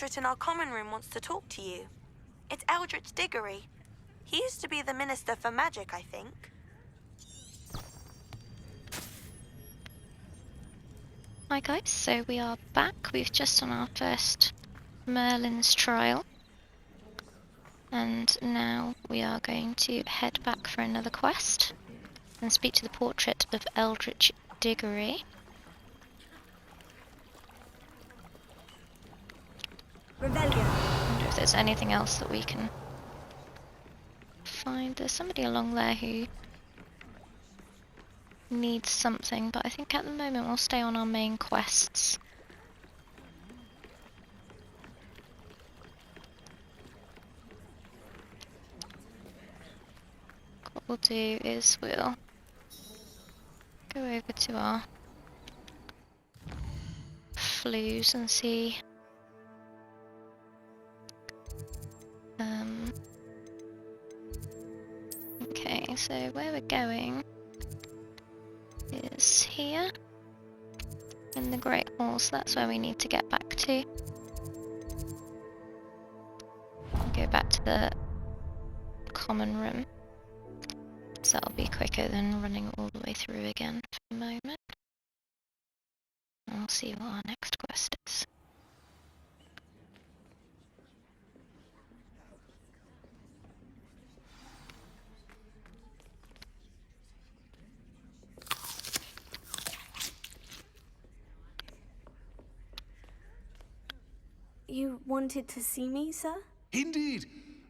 portrait in our common room wants to talk to you. It's Eldritch Diggory. He used to be the Minister for Magic, I think. Hi guys, so we are back. We've just done our first Merlin's trial. And now we are going to head back for another quest and speak to the portrait of Eldritch Diggory. Rebellion. I wonder if there's anything else that we can find. There's somebody along there who needs something, but I think at the moment we'll stay on our main quests. What we'll do is we'll go over to our flues and see okay, so where we're going is here in the Great Hall, so that's where we need to get back to. Go back to the common room, so that'll be quicker than running all the way through again for a moment. And we'll see what our next quest is. You wanted to see me, sir? Indeed.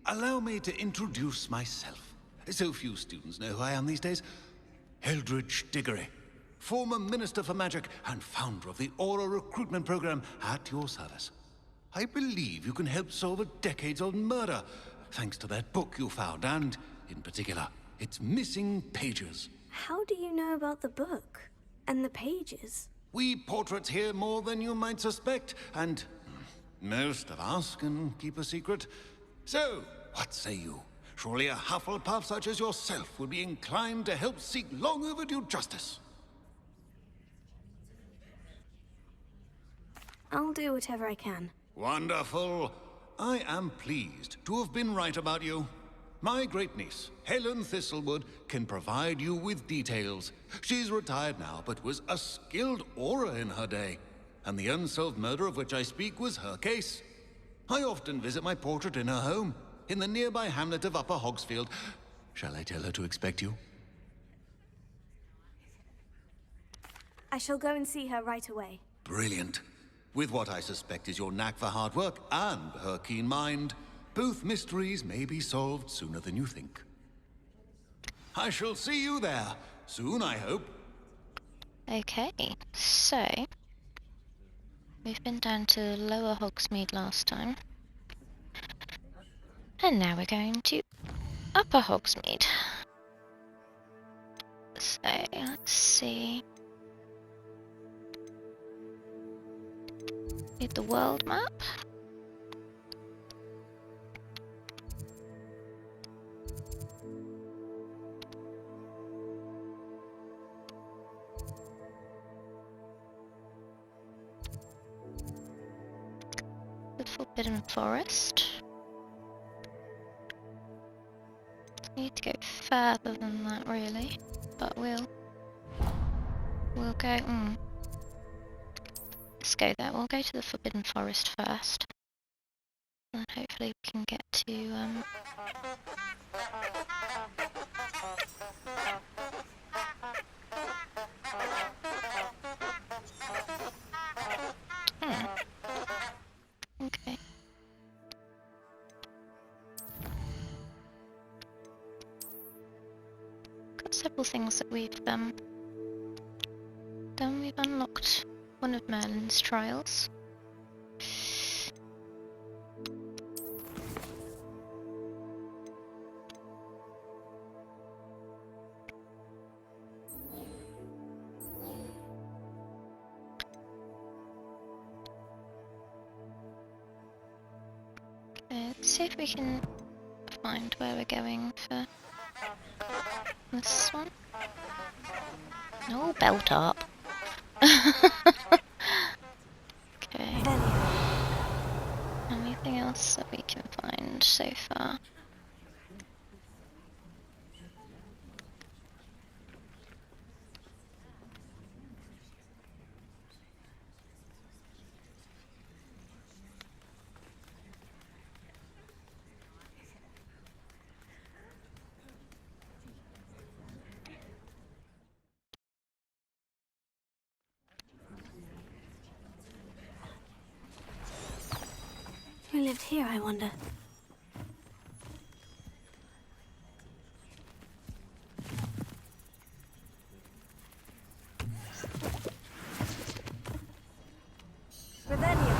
Allow me to introduce myself. So few students know who I am these days. Eldritch Diggory, former Minister for Magic and founder of the Aura recruitment program, at your service. I believe you can help solve a decades-old murder, thanks to that book you found, and, in particular, its missing pages. How do you know about the book? And the pages? We portraits hear more than you might suspect, and most of us can keep a secret. So, what say you? Surely a Hufflepuff such as yourself would be inclined to help seek long overdue justice. I'll do whatever I can. Wonderful. I am pleased to have been right about you. My great-niece, Helen Thistlewood, can provide you with details. She's retired now, but was a skilled aura in her day. And the unsolved murder of which I speak was her case. I often visit my portrait in her home, in the nearby hamlet of Upper Hogsfield. Shall I tell her to expect you? I shall go and see her right away. Brilliant. With what I suspect is your knack for hard work and her keen mind, both mysteries may be solved sooner than you think. I shall see you there, soon I hope. Okay, so we've been down to Lower Hogsmeade last time. And now we're going to Upper Hogsmeade. So, let's see. Need the world map. The Forbidden Forest. Need to go further than that, really, but we'll go. Let's go there. We'll go to the Forbidden Forest first, and hopefully we can get to Okay. Got several things that we've done. We've unlocked one of Merlin's trials. Okay, let's see if we can find where we're going for this one. No, belt up. Okay. so far. Who lived here, I wonder? Rebellion!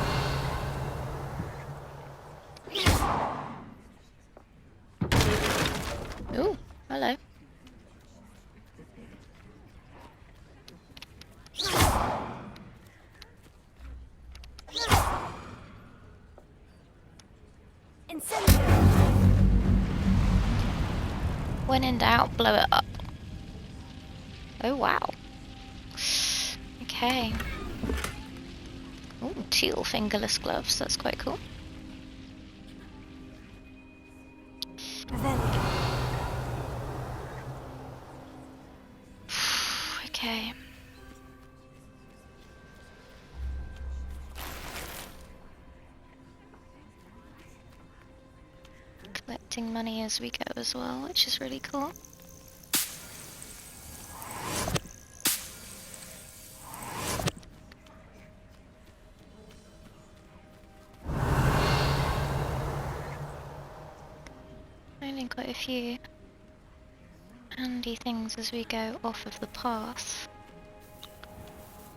Ooh, hello. Incendio! When in doubt, blow it up. Oh wow. Okay. Ooh, teal fingerless gloves, that's quite cool. Rebellion! Okay. Collecting money as we go as well, which is really cool. Finding quite a few handy things as we go off of the path.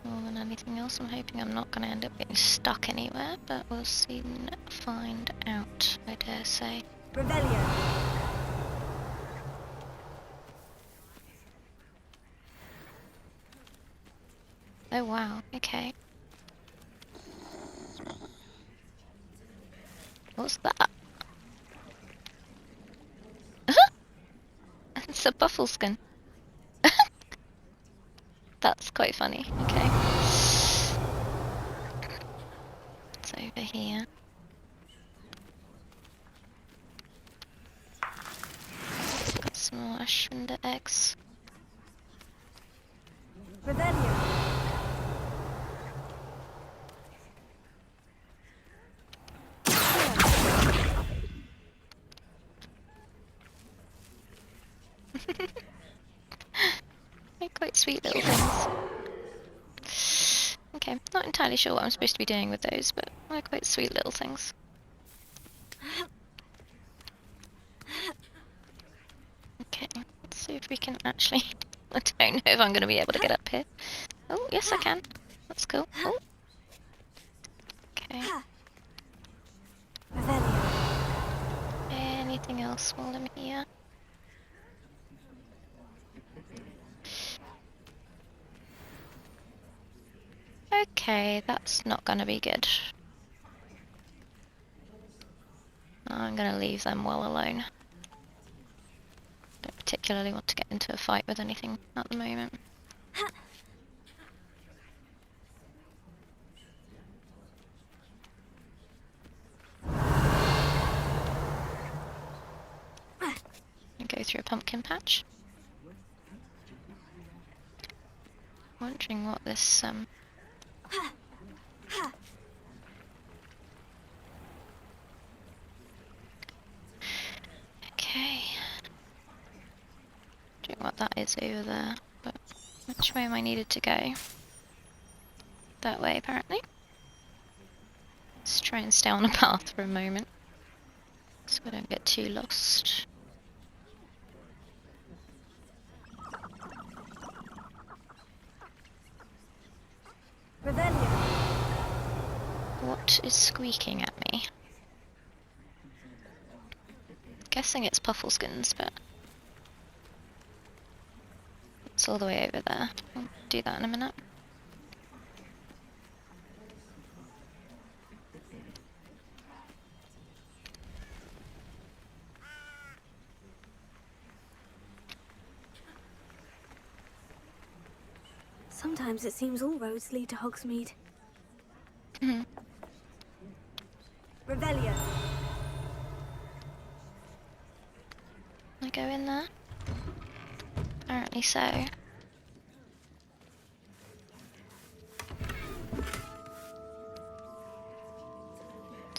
More than anything else, I'm hoping I'm not going to end up getting stuck anywhere, but we'll soon find out, I dare say. Rebellion! Oh wow, okay. What's that? It's a buffleskin. That's quite funny, okay. It's over here. Got some more Ashwinder eggs. Rebellion! They're quite sweet little things. Okay, not entirely sure what I'm supposed to be doing with those, but they're quite sweet little things. Okay, let's see if we can actually... I don't know if I'm going to be able to get up here. Oh, yes I can. That's cool. Oh. Okay. Rebellion! Anything else while I'm here? Okay, that's not gonna be good. I'm gonna leave them well alone. Don't particularly want to get into a fight with anything at the moment. And go through a pumpkin patch. Wondering what this okay. Wondering what that is over there, but which way am I needed to go? That way apparently. Let's try and stay on a path for a moment, so I don't get too lost. Rebellion! What is squeaking at me? Guessing it's Puffleskins, but it's all the way over there. I'll do that in a minute. Sometimes it seems all roads lead to Hogsmeade. Mhm. Rebellion! go in there? Apparently so.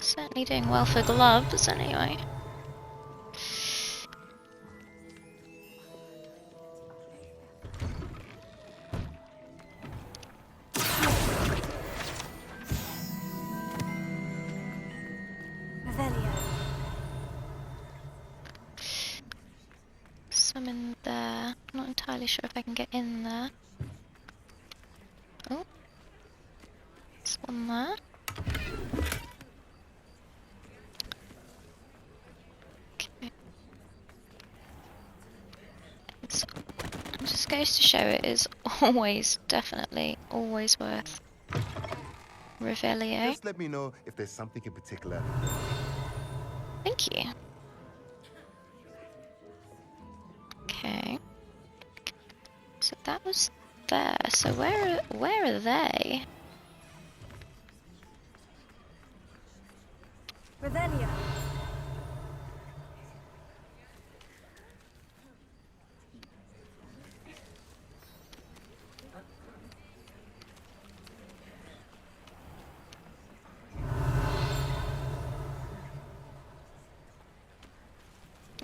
Certainly doing well for gloves anyway. Revelio. Some in there. Not entirely sure if I can get in there. Oh. There's one there. Okay. It just goes to show it is always, definitely, always worth Revelio. Just let me know if there's something in particular. Thank you. Okay. So that was there. So where are they? Revelio.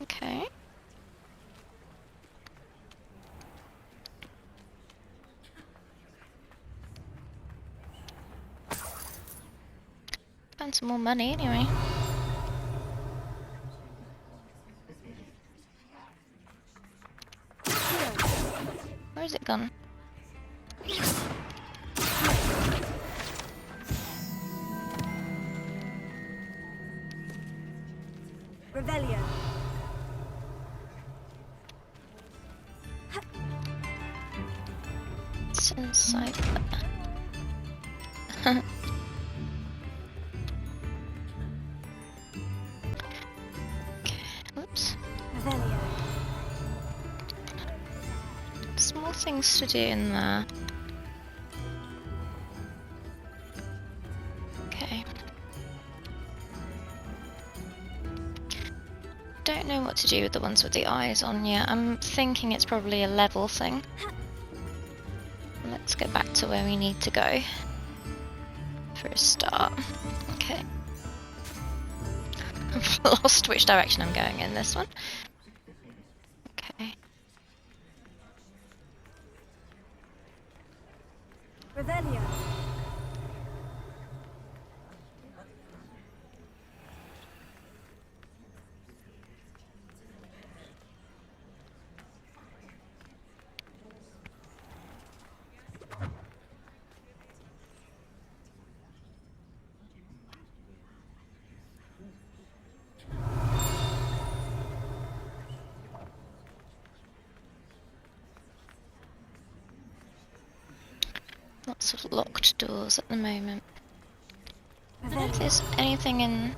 Okay. Found some more money anyway. Where is it gone? Revelio. It's inside there. Okay, oops. Revelio. Small things to do in there. Okay. Don't know what to do with the ones with the eyes on yet. I'm thinking it's probably a level thing. Let's go back to where we need to go for a start. Okay. I've lost which direction I'm going in this one. Okay. Revelio. Lots of locked doors at the moment. I don't know if Revelio. there's anything in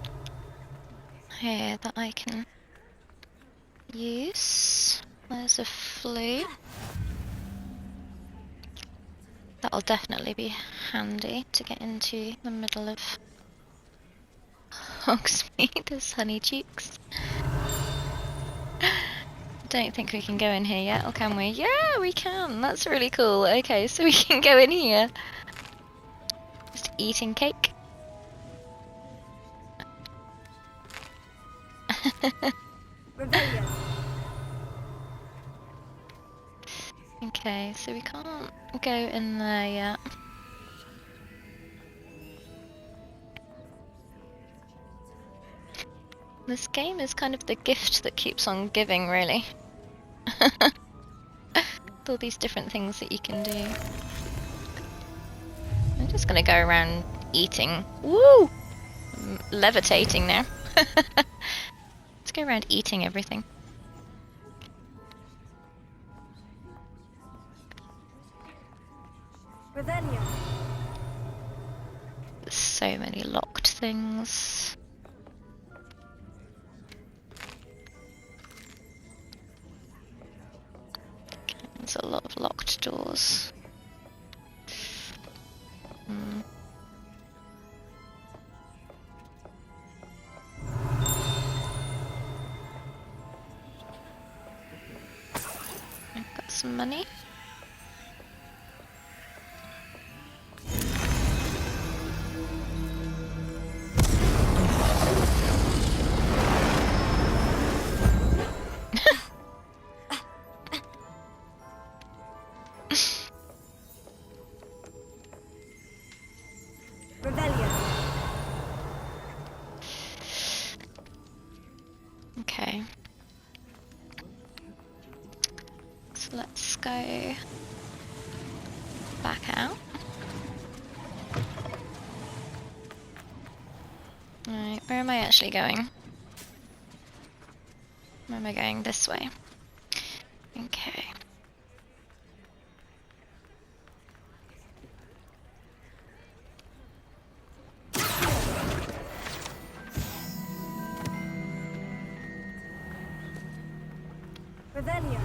here that I can use. There's a flute. That'll definitely be handy to get into the middle of Hogsmeade as Honey Cheeks. Don't think we can go in here yet, or can we? Yeah, we can. That's really cool. Okay, so we can go in here. Just eating cake. Revelio. Okay, so we can't go in there yet. This game is kind of the gift that keeps on giving, really. With all these different things that you can do. I'm just gonna go around eating. Woo! Levitating now. Let's go around eating everything. Revelio. There's so many locked things. There's a lot of locked doors. some money. Okay. So let's go back out. Alright, where am I actually going? Where am I going? This way. Okay. Revelio.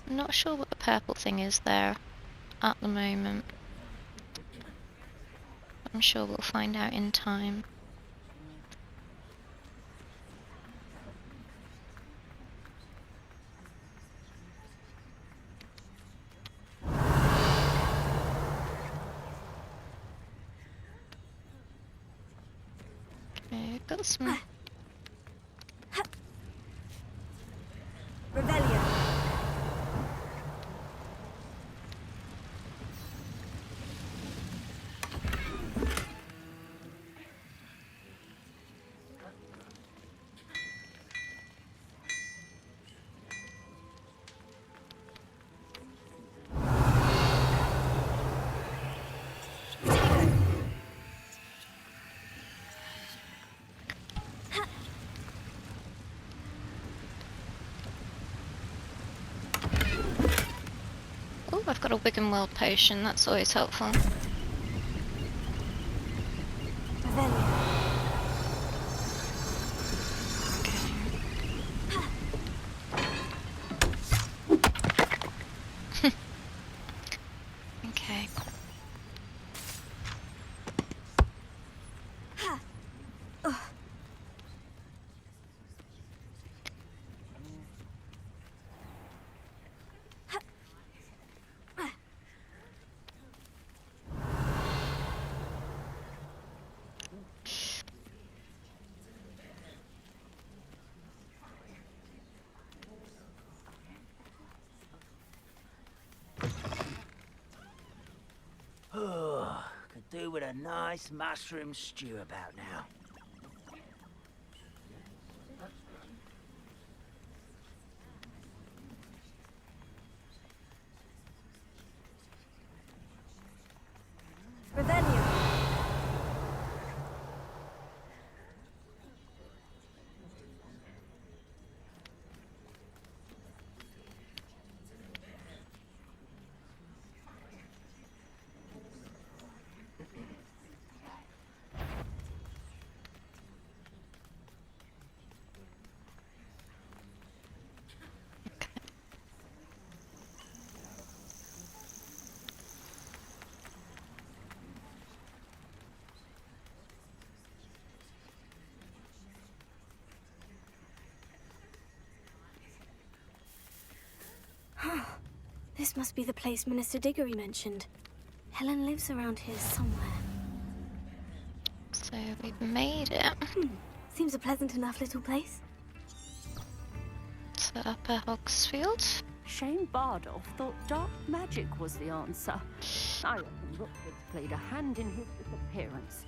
I'm not sure what the purple thing is there at the moment. I'm sure we'll find out in time. Okay, got some. Revelio. Oh, I've got a Wig and World potion, that's always helpful. Revelio. Okay. Oh, could do with a nice mushroom stew about now. Revelio. This must be the place Minister Diggory mentioned. Helen lives around here somewhere. So we've made it. Seems a pleasant enough little place. To Upper Hogsfield. Shane Bardolph thought dark magic was the answer. I reckon Rookwood played a hand in his disappearance.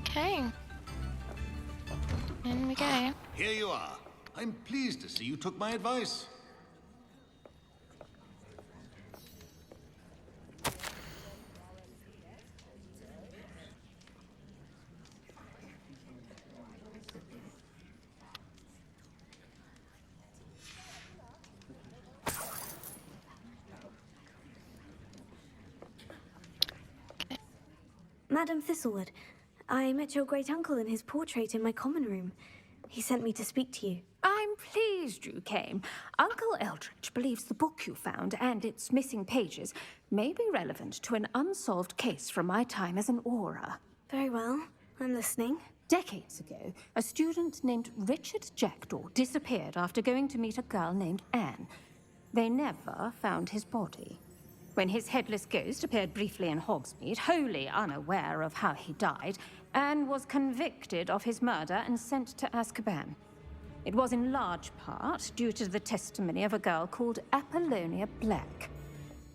Okay. In we go. Here you are. I'm pleased to see you took my advice. Madam Thistlewood, I met your great uncle in his portrait in my common room. He sent me to speak to you. I'm pleased pleased you came. Uncle Eldritch believes the book you found and its missing pages may be relevant to an unsolved case from my time as an Auror. Very well. I'm listening. Decades ago, a student named Richard Jackdaw disappeared after going to meet a girl named Anne. They never found his body. When his headless ghost appeared briefly in Hogsmeade, wholly unaware of how he died, Anne was convicted of his murder and sent to Azkaban. It was in large part due to the testimony of a girl called Apollonia Black.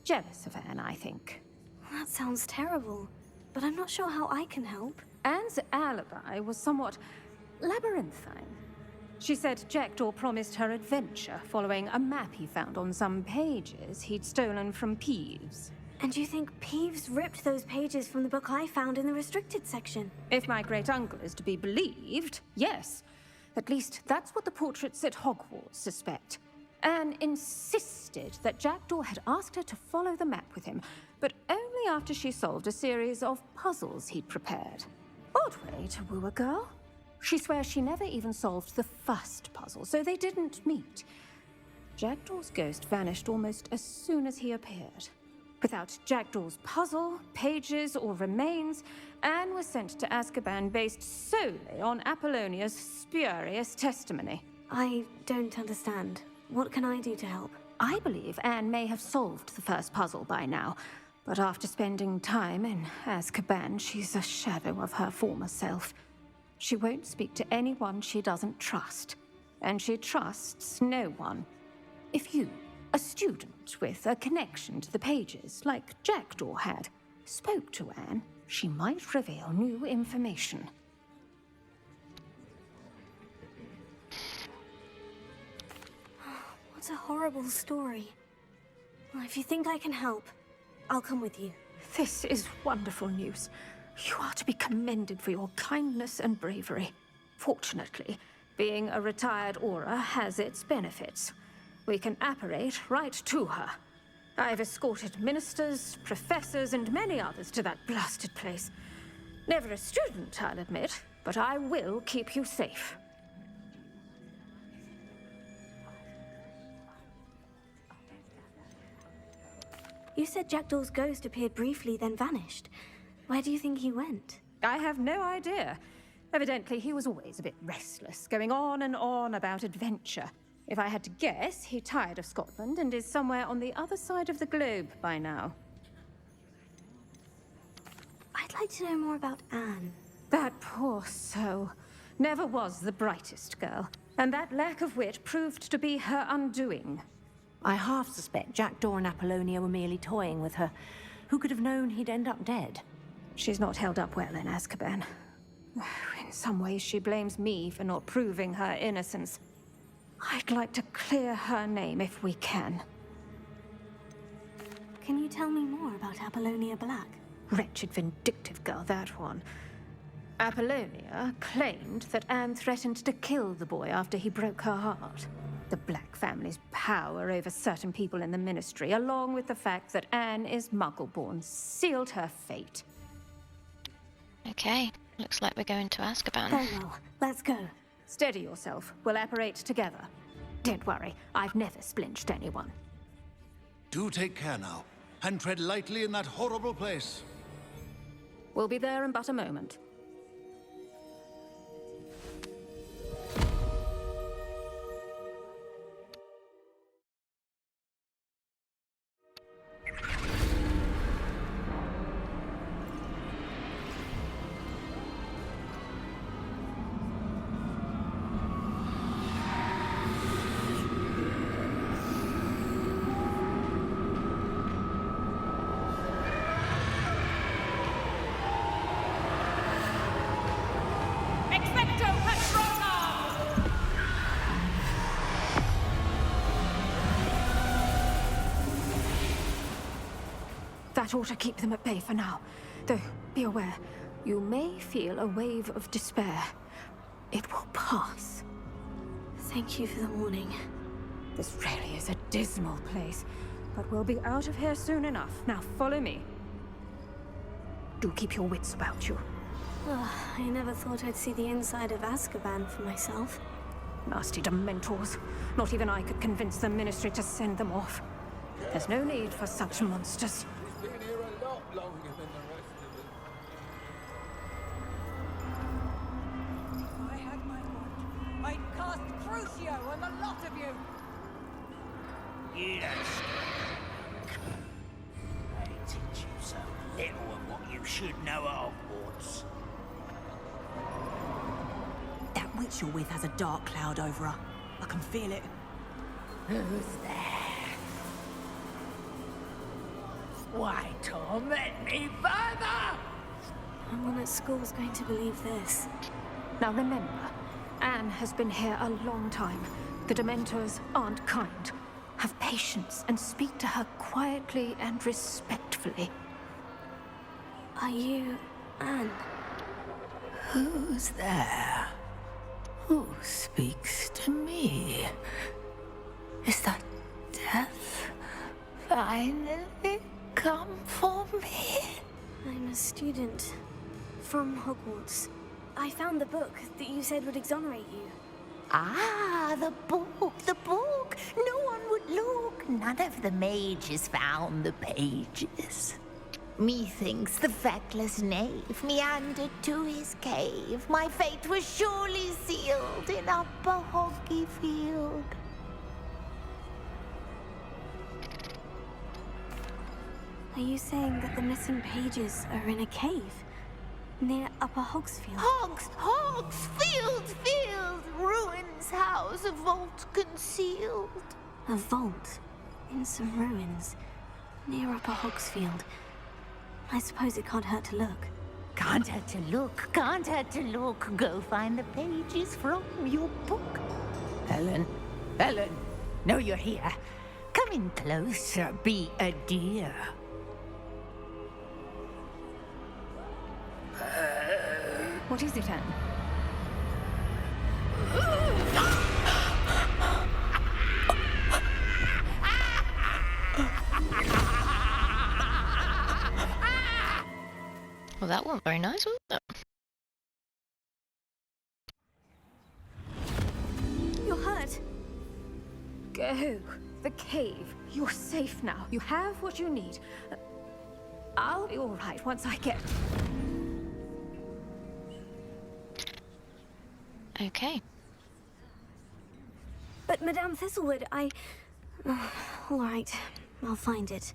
Jealous of Anne, I think. That sounds terrible, but I'm not sure how I can help. Anne's alibi was somewhat labyrinthine. She said Jackdaw promised her adventure following a map he found on some pages he'd stolen from Peeves. And you think Peeves ripped those pages from the book I found in the restricted section? If my great-uncle is to be believed, yes. At least that's what the portraits at Hogwarts suspect. Anne insisted that Jackdaw had asked her to follow the map with him, but only after she solved a series of puzzles he'd prepared. Odd way to woo a girl. She swears she never even solved the first puzzle, so they didn't meet. Jackdaw's ghost vanished almost as soon as he appeared. Without Jackdaw's puzzle, pages, or remains, Anne was sent to Azkaban based solely on Apollonia's spurious testimony. I don't understand. What can I do to help? I believe Anne may have solved the first puzzle by now, but after spending time in Azkaban, she's a shadow of her former self. She won't speak to anyone she doesn't trust, and she trusts no one. If you, a student with a connection to the pages, like Jackdaw had, spoke to Anne, she might reveal new information. What a horrible story. Well, if you think I can help, I'll come with you. This is wonderful news. You are to be commended for your kindness and bravery. Fortunately, being a retired Auror has its benefits. We can apparate right to her. I've escorted ministers, professors, and many others to that blasted place. Never a student, I'll admit, but I will keep you safe. You said Jackdaw's ghost appeared briefly, then vanished. Where do you think he went? I have no idea. Evidently, he was always a bit restless, going on and on about adventure. If I had to guess, he tired of Scotland and is somewhere on the other side of the globe by now. I'd like to know more about Anne. That poor soul. Never was the brightest girl, and that lack of wit proved to be her undoing. I half suspect Jackdaw and Apollonia were merely toying with her. Who could have known he'd end up dead? She's not held up well in Azkaban. In some ways, she blames me for not proving her innocence. I'd like to clear her name if we can. Can you tell me more about Apollonia Black? Wretched, vindictive girl, that one. Apollonia claimed that Anne threatened to kill the boy after he broke her heart. The Black family's power over certain people in the Ministry, along with the fact that Anne is Muggle-born, sealed her fate. Okay, looks like we're going to Azkaban. Very well. Let's go. Steady yourself. We'll apparate together. Don't worry, I've never splinched anyone. Do take care now, and tread lightly in that horrible place. We'll be there in but a moment. That ought to keep them at bay for now. Though, be aware, you may feel a wave of despair. It will pass. Thank you for the warning. This really is a dismal place, but we'll be out of here soon enough. Now follow me. Do keep your wits about you. I never thought I'd see the inside of Azkaban for myself. Nasty Dementors. Not even I could convince the Ministry to send them off. There's no need for such monsters. He's been here a lot longer than the rest of us. If I had my wand, I'd cast Crucio on the lot of you! You don't stop. They teach you so little of what you should know at Hogwarts. That witch you're with has a dark cloud over her. I can feel it. Who's there? Why torment me further? No one at school's going to believe this. Now remember, Anne has been here a long time. The Dementors aren't kind. Have patience and speak to her quietly and respectfully. Are you Anne? Who's there? Who speaks to me? Is that death finally come for me? I'm a student from Hogwarts. I found the book that you said would exonerate you. Ah, the book, the book. No one would look. None of the mages found the pages. Methinks the feckless knave meandered to his cave. My fate was surely sealed in Upper Hoggyfield. Are you saying that the missing pages are in a cave near Upper Hogsfield? Hogsfield, ruins house, a vault concealed. A vault in some ruins near Upper Hogsfield. I suppose it can't hurt to look. Can't hurt to look, can't hurt to look. Go find the pages from your book. Helen, know you're here. Come in closer, be a dear. What is it, Anne? Well, that wasn't very nice, was it? You're hurt. Go. The cave. You're safe now. You have what you need. I'll be all right once I get... Okay. But Madame Thistlewood, all right, I'll find it.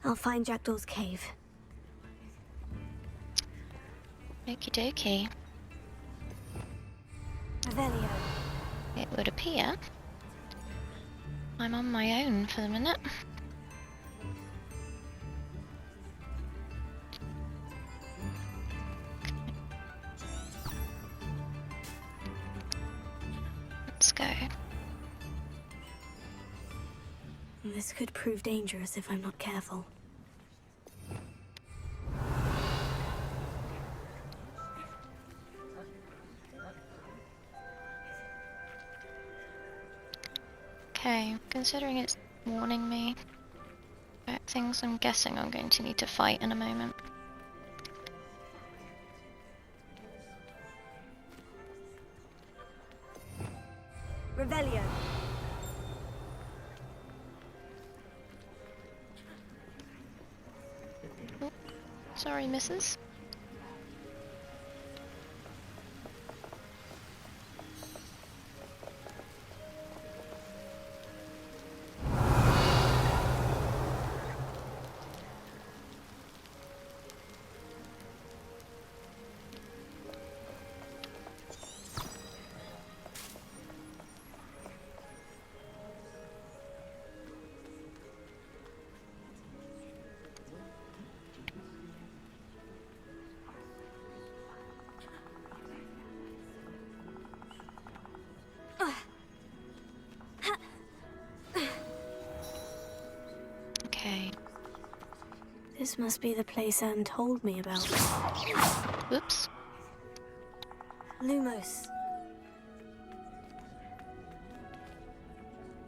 I'll find Jackdaw's cave. Okie dokie. Revelio. It would appear I'm on my own for the minute. Let's go. This could prove dangerous if I'm not careful. Okay, considering it's warning me about things, I'm guessing I'm going to need to fight in a moment. Revelio. Oh, sorry, missus. Okay. This must be the place Anne told me about. Whoops. Lumos.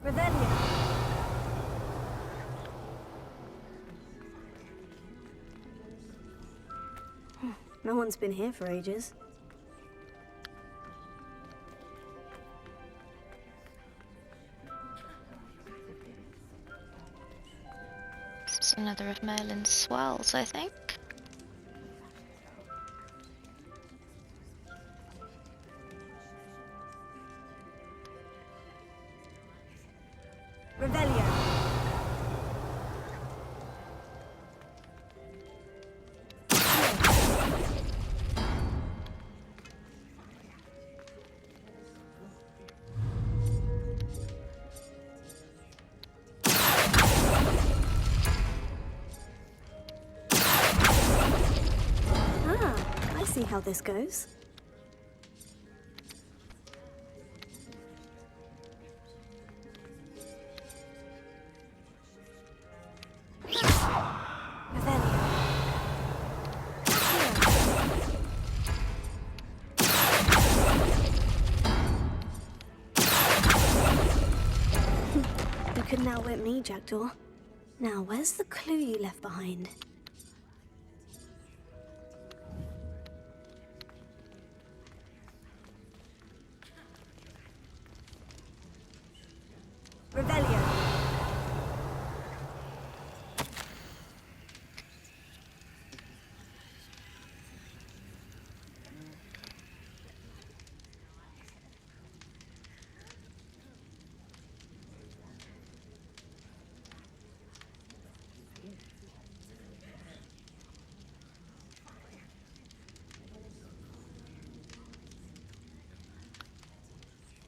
Revelio. No one's been here for ages. another of Merlin's swirls, I think. Revelio. I see how this goes. You couldn't outwit me, Jackdaw. Now, where's the clue you left behind? Revelio.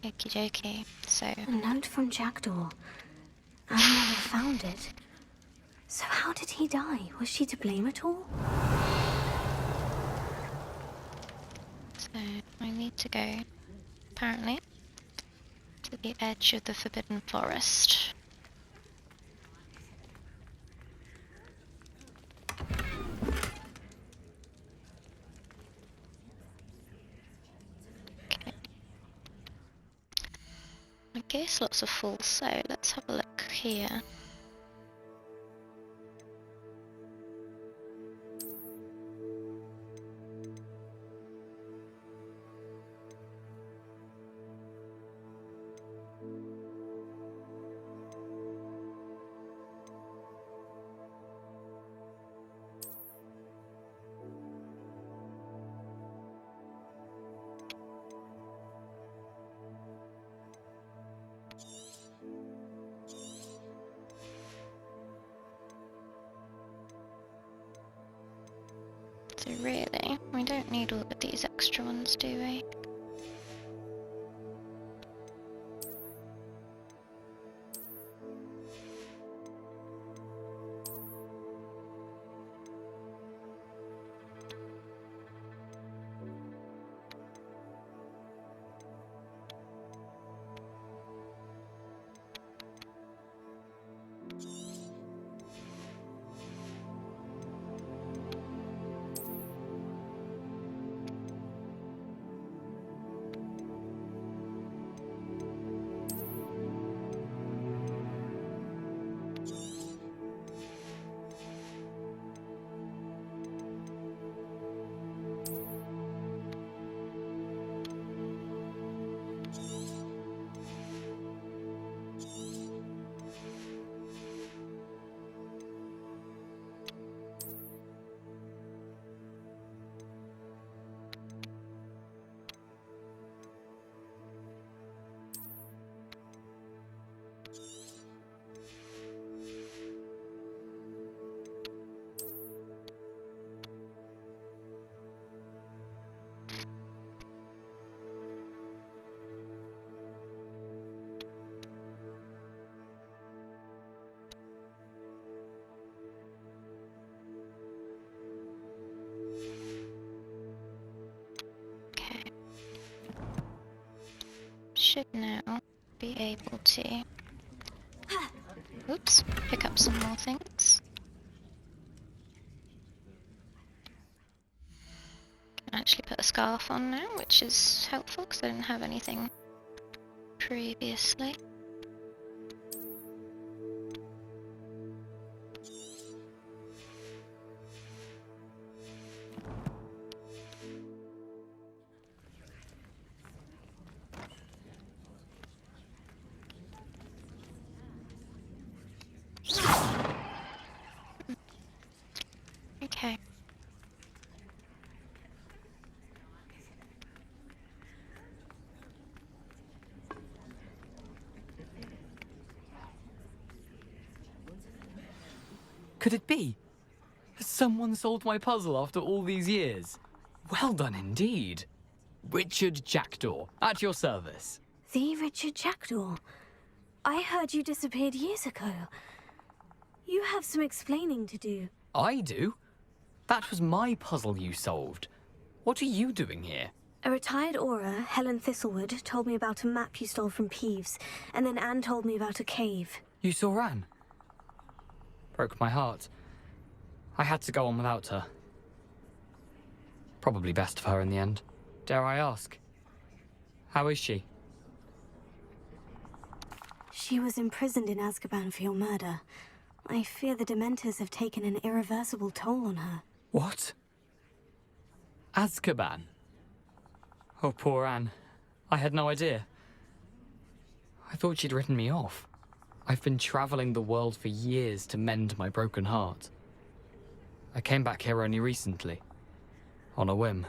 Okie dokie, so... A note from Jackdaw. I never found it. So how did he die? Was she to blame at all? So, I need to go, apparently, to the edge of the Forbidden Forest. Okay. I guess lots of full, so let's have a look here. So really, we don't need all of these extra ones, do we? Should now be able to, oops, pick up some more things. Can actually put a scarf on now, which is helpful because I didn't have anything previously. could it be? Has someone solved my puzzle after all these years? Well done indeed. Richard Jackdaw, at your service. The Richard Jackdaw. I heard you disappeared years ago. You have some explaining to do. I do? That was my puzzle you solved. What are you doing here? A retired aura, Helen Thistlewood, told me about a map you stole from Peeves, and then Anne told me about a cave. You saw Anne? Broke my heart. I had to go on without her. Probably best for her in the end. Dare I ask? How is she? She was imprisoned in Azkaban for your murder. I fear the Dementors have taken an irreversible toll on her. What? Azkaban? Oh, poor Anne. I had no idea. I thought she'd written me off. I've been traveling the world for years to mend my broken heart. I came back here only recently. On a whim.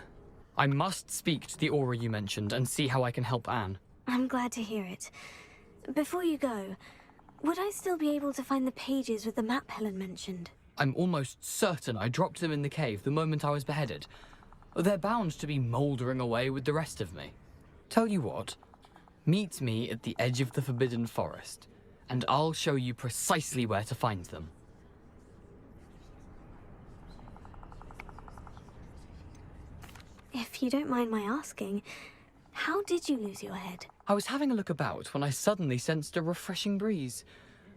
I must speak to the aura you mentioned and see how I can help Anne. I'm glad to hear it. Before you go, would I still be able to find the pages with the map Helen mentioned? I'm almost certain I dropped them in the cave the moment I was beheaded. They're bound to be mouldering away with the rest of me. Tell you what, meet me at the edge of the Forbidden Forest, and I'll show you precisely where to find them. If you don't mind my asking, how did you lose your head? I was having a look about when I suddenly sensed a refreshing breeze,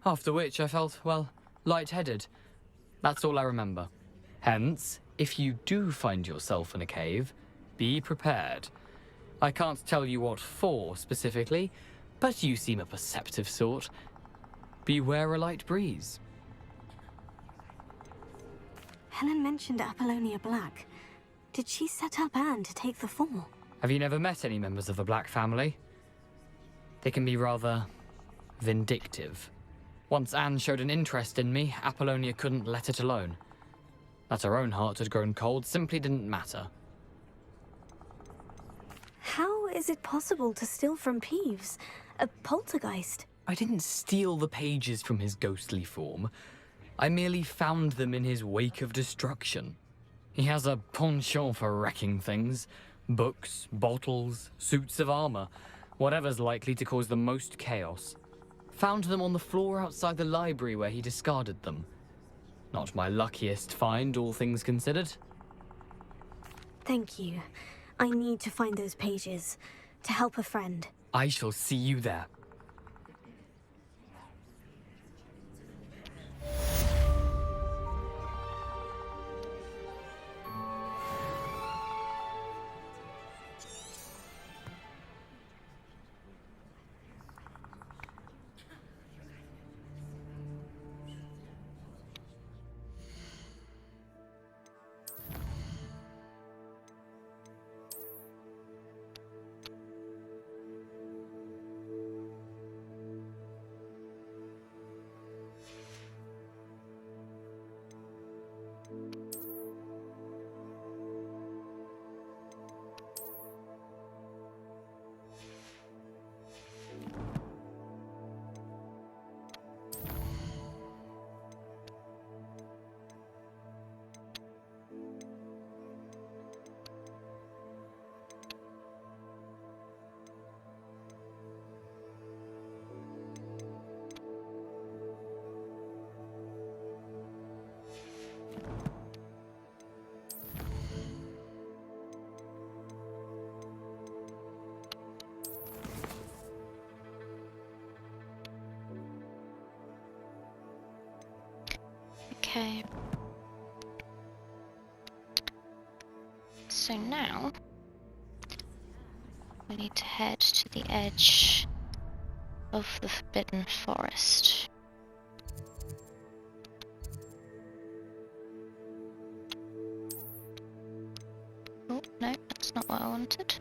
after which I felt, well, lightheaded. That's all I remember. Hence, if you do find yourself in a cave, be prepared. I can't tell you what for specifically, but you seem a perceptive sort. Beware a light breeze. Helen mentioned Apollonia Black. Did she set up Anne to take the fall? Have you never met any members of the Black family? They can be rather vindictive. Once Anne showed an interest in me, Apollonia couldn't let it alone. That her own heart had grown cold simply didn't matter. How is it possible to steal from Peeves? A poltergeist? I didn't steal the pages from his ghostly form. I merely found them in his wake of destruction. He has a penchant for wrecking things. Books, bottles, suits of armor. Whatever's likely to cause the most chaos. Found them on the floor outside the library where he discarded them. Not my luckiest find, all things considered. Thank you. I need to find those pages. To help a friend. I shall see you there. Okay. So now we need to head to the edge of the Forbidden Forest. Oh, no, that's not what I wanted.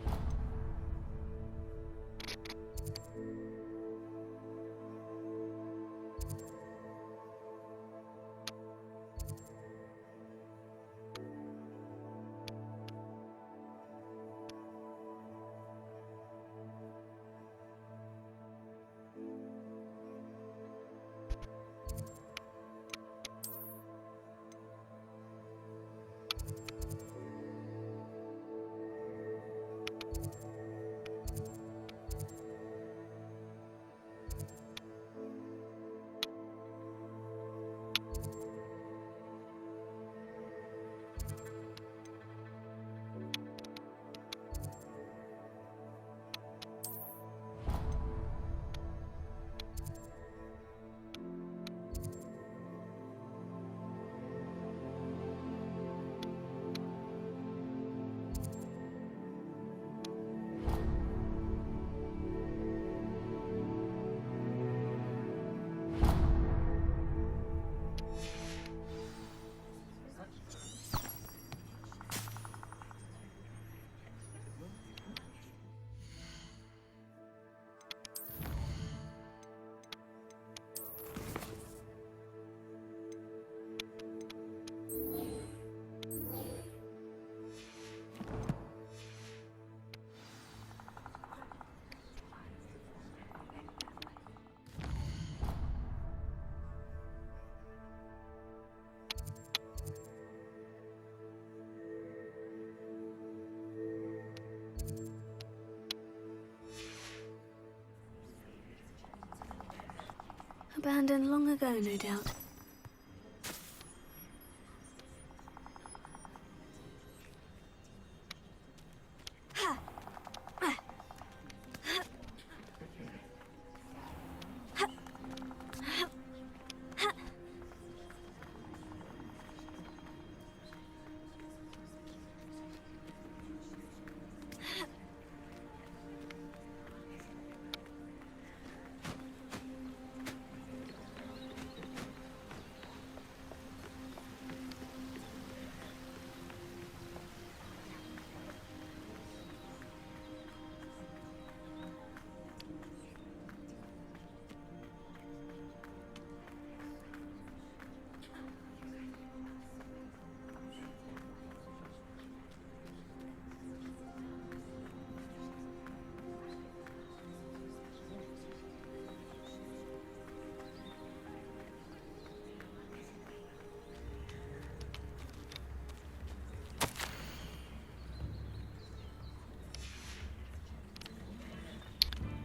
Abandoned long ago, no doubt.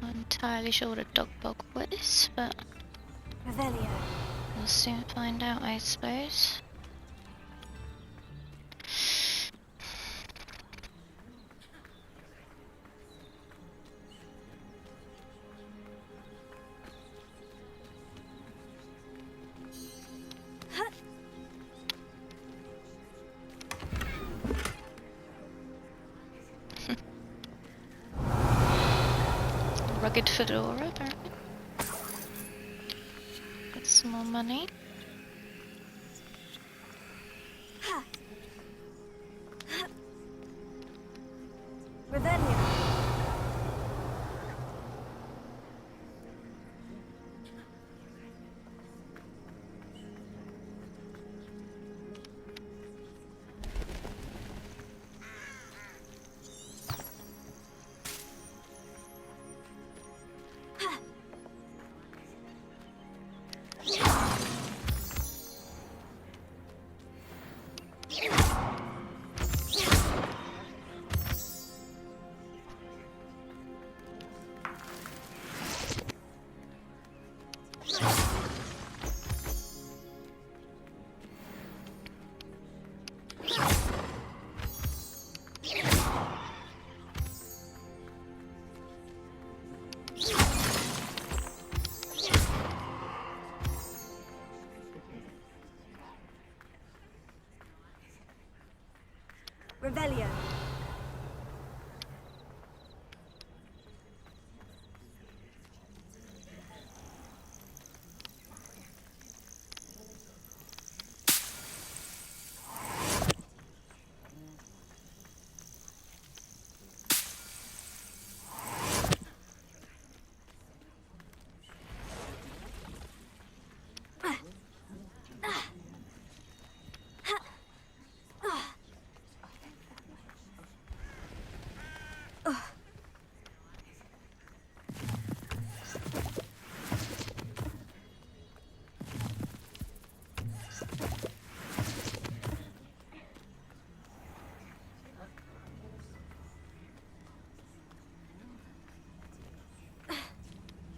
Not entirely sure what a dog bog is, but Revelio. we'll soon find out, I suppose. Rugged fedora, apparently. Get some more money. Revelio. Revelio.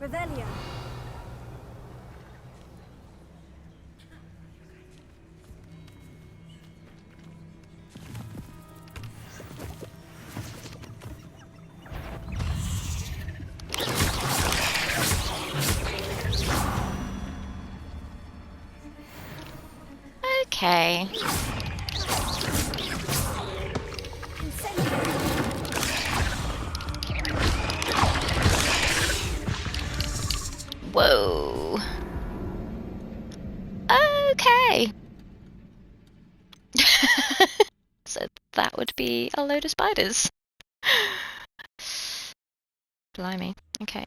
Revelio. Okay. Whoa. Okay. So that would be a load of spiders. Blimey. Okay.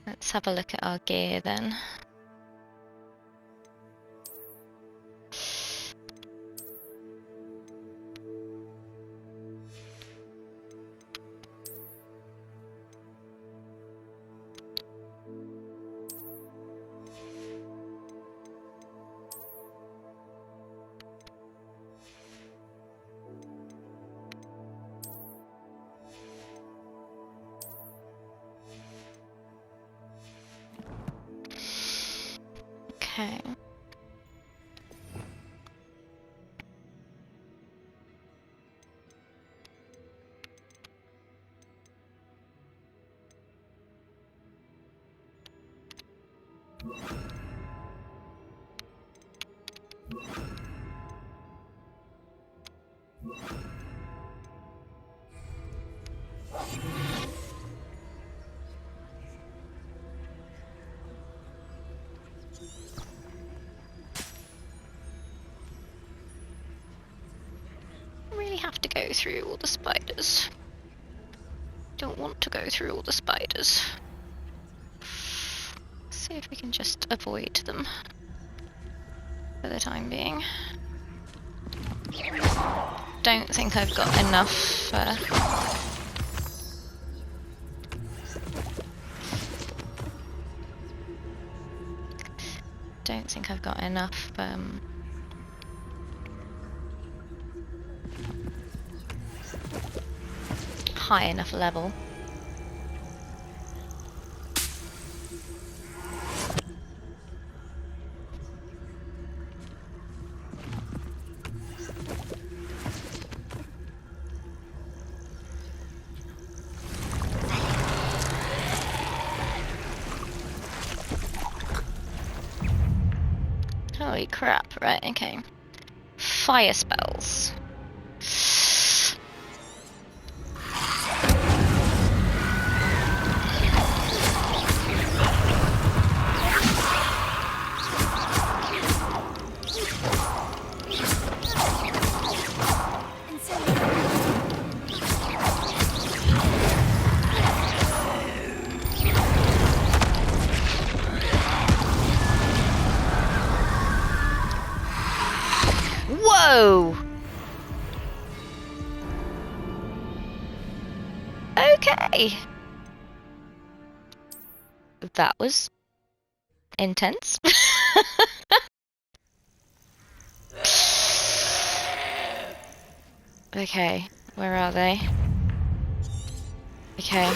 Let's have a look at our gear then. Okay. Really have to go through all the spiders. Don't want to go through all the spiders. See if we can just avoid them for the time being. Don't think I've got enough don't think I've got enough high enough level. Holy crap, right, okay. Fire spells. Whoa! Okay. That was intense. Okay, where are they? Okay.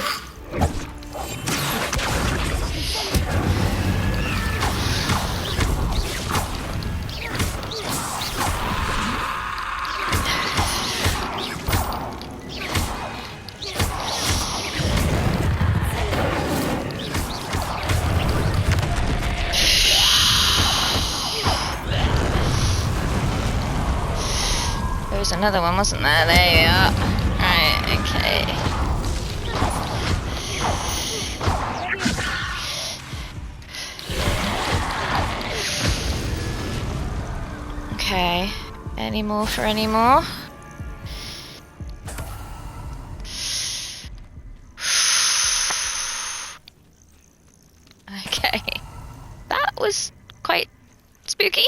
There was another one, wasn't there? There you are. Right, okay. Okay. Any more for any more? Okay. That was quite spooky.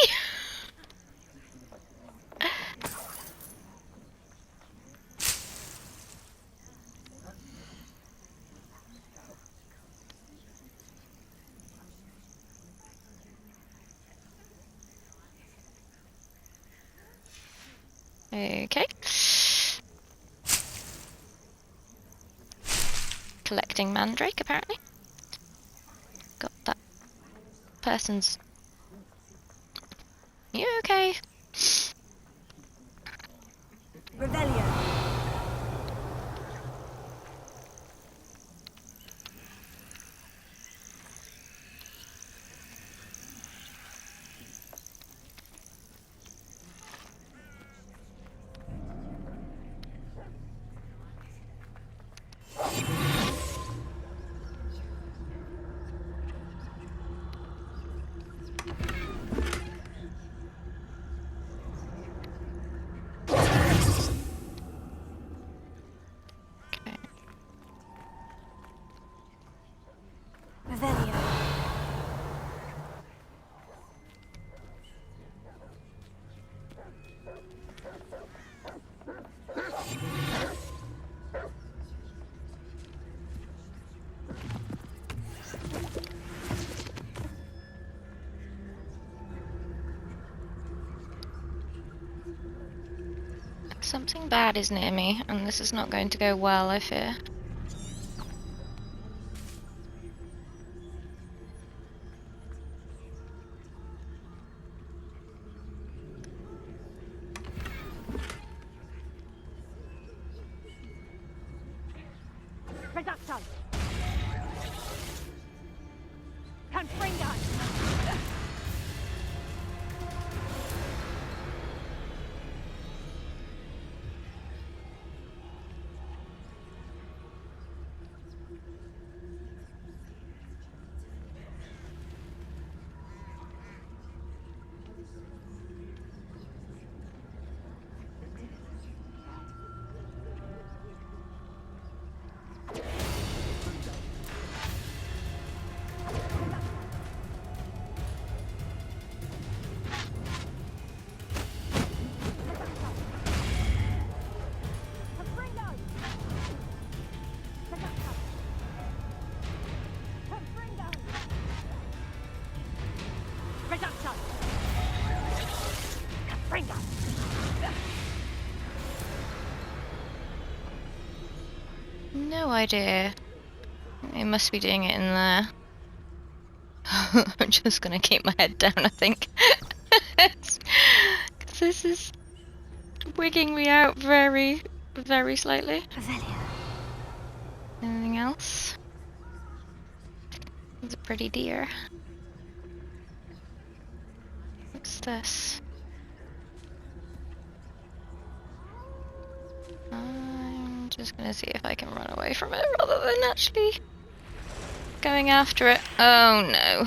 Okay. Collecting mandrake, apparently. Got that person's... You okay? Revelio. Revelio. Something bad is near me, and this is not going to go well, I fear. No idea. It must be doing it in there. I'm just gonna keep my head down, I think. Because this is wigging me out very, very slightly. Anything else? It's a pretty deer. What's this? I'm just gonna see if I can run away from it rather than actually going after it. Oh no.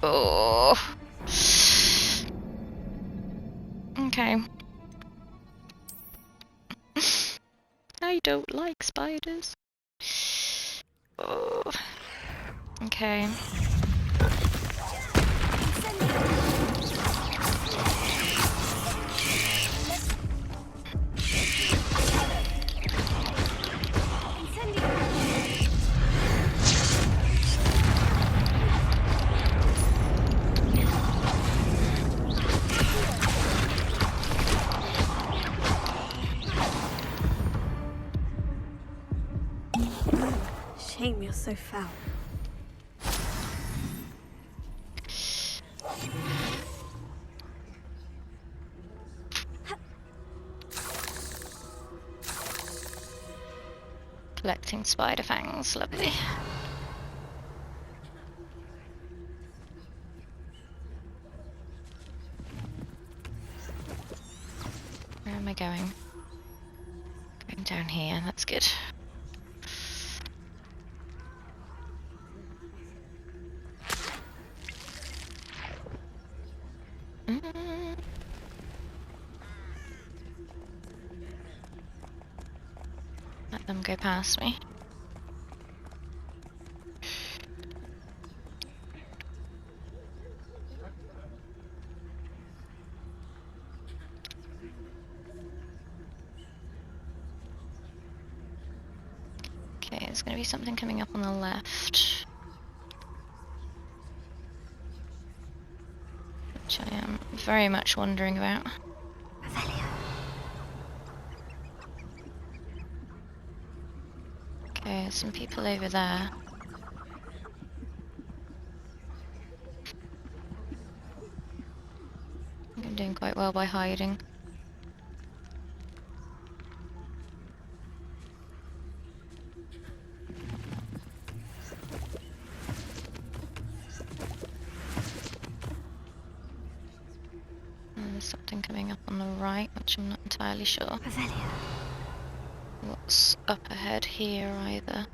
Oh. Okay. I don't like spiders. Oh. Okay. Shame you're so foul. Collecting spider fangs, lovely. Where am I going? Going down here, that's good. Let them go past me. Okay, there's going to be something coming up on the left. Which I am very much wondering about. Okay, there's some people over there. I think I'm doing quite well by hiding. And there's something coming up on the right, which I'm not entirely sure what's up ahead here either.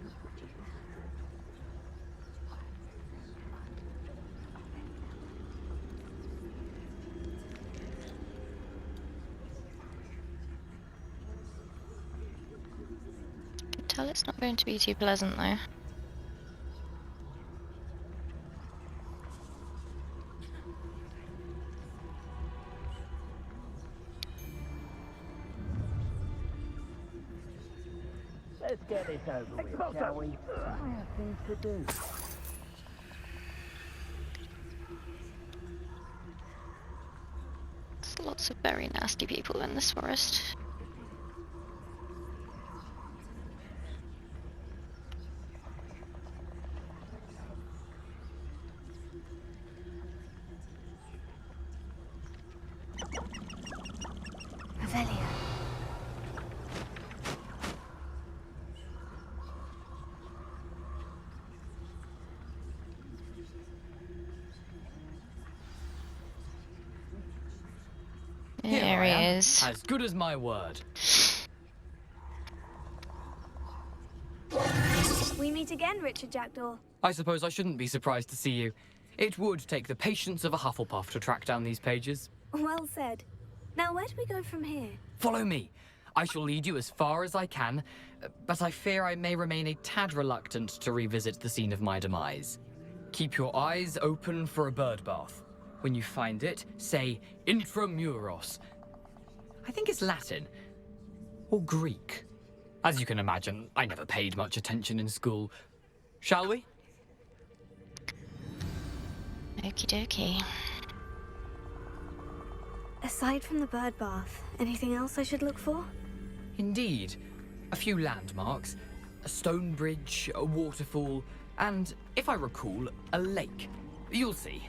I can tell it's not going to be too pleasant though. Let's get this over with, shall we? I have things to do. There's lots of very nasty people in this forest. There he is. As good as my word. We meet again, Richard Jackdaw. I suppose I shouldn't be surprised to see you. It would take the patience of a Hufflepuff to track down these pages. Well said. Now, where do we go from here? Follow me. I shall lead you as far as I can, but I fear I may remain a tad reluctant to revisit the scene of my demise. Keep your eyes open for a bird bath. When you find it, say intramuros. I think it's Latin. Or Greek. As you can imagine, I never paid much attention in school. Shall we? Okie dokie. Aside from the bird bath, anything else I should look for? Indeed. A few landmarks. A stone bridge, a waterfall, and, if I recall, a lake. You'll see.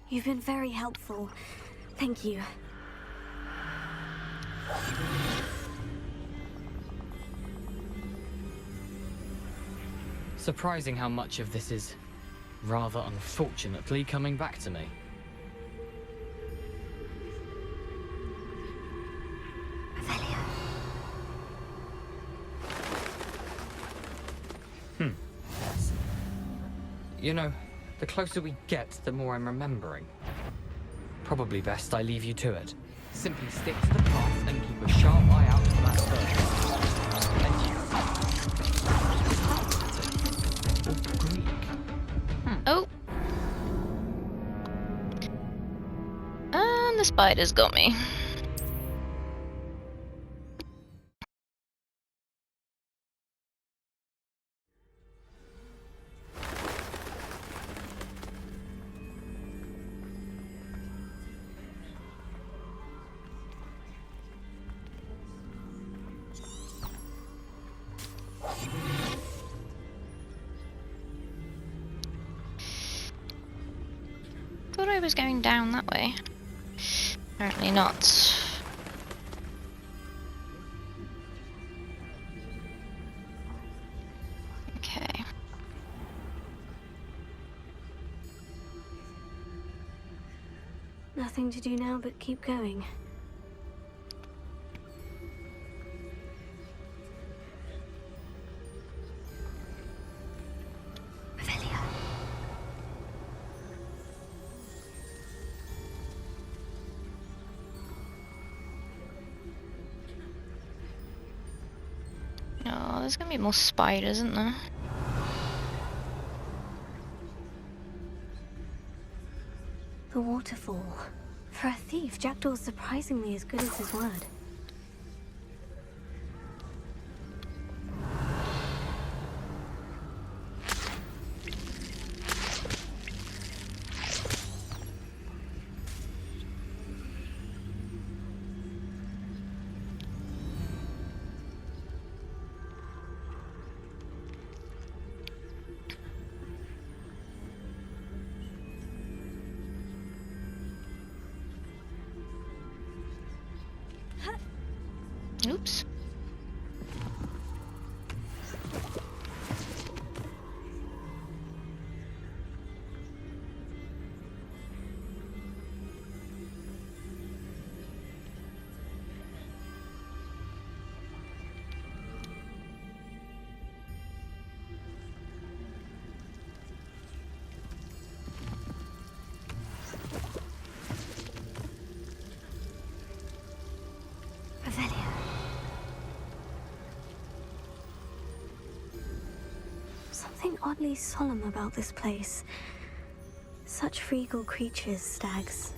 You've been very helpful. Thank you. Surprising how much of this is, rather unfortunately, coming back to me. Yes. You know, the closer we get, the more I'm remembering. Probably best I leave you to it. Simply stick to the path and keep a sharp eye out for that bird. And you. Or Greek. Oh. And the spider's got me. Thought I was going down that way. Apparently not. Okay. Nothing to do now but keep going. Oh, there's gonna be more spiders, isn't there? The waterfall. For a thief, Jackdaw's surprisingly as good as his word. Oops. Something oddly solemn about this place. Such regal creatures, stags.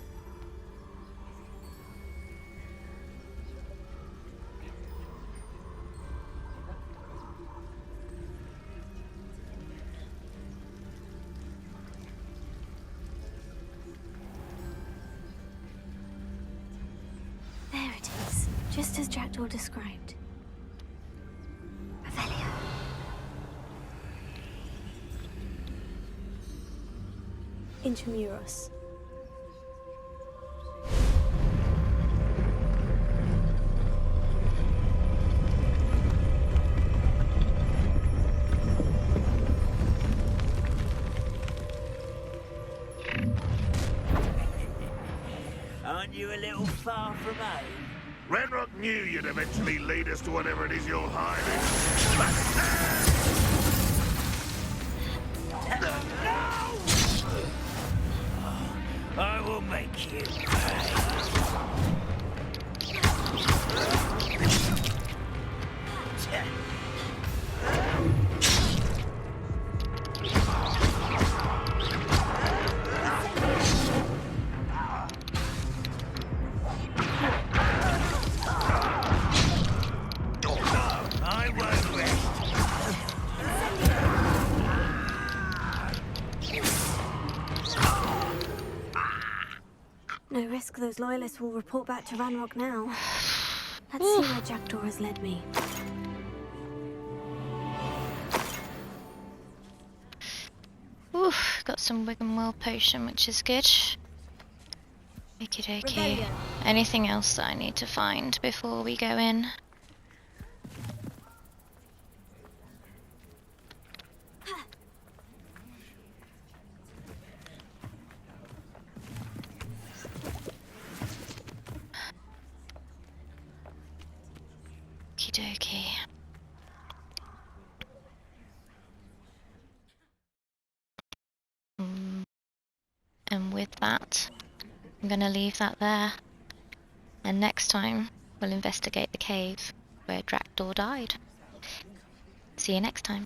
There it is, just as Jackdaw described. Intramuros. Aren't you a little far from home? Redrock knew you'd eventually lead us to whatever it is you're hiding. I will make you pay. No risk those loyalists will report back to Ranrock now. Let's see where Jackdaw has led me. Oof, got some Wiggenwell potion, which is good. Okie dokie. Anything else that I need to find before we go in? Okie dokie. And with that, I'm going to leave that there. And next time, we'll investigate the cave where Jackdaw died. See you next time.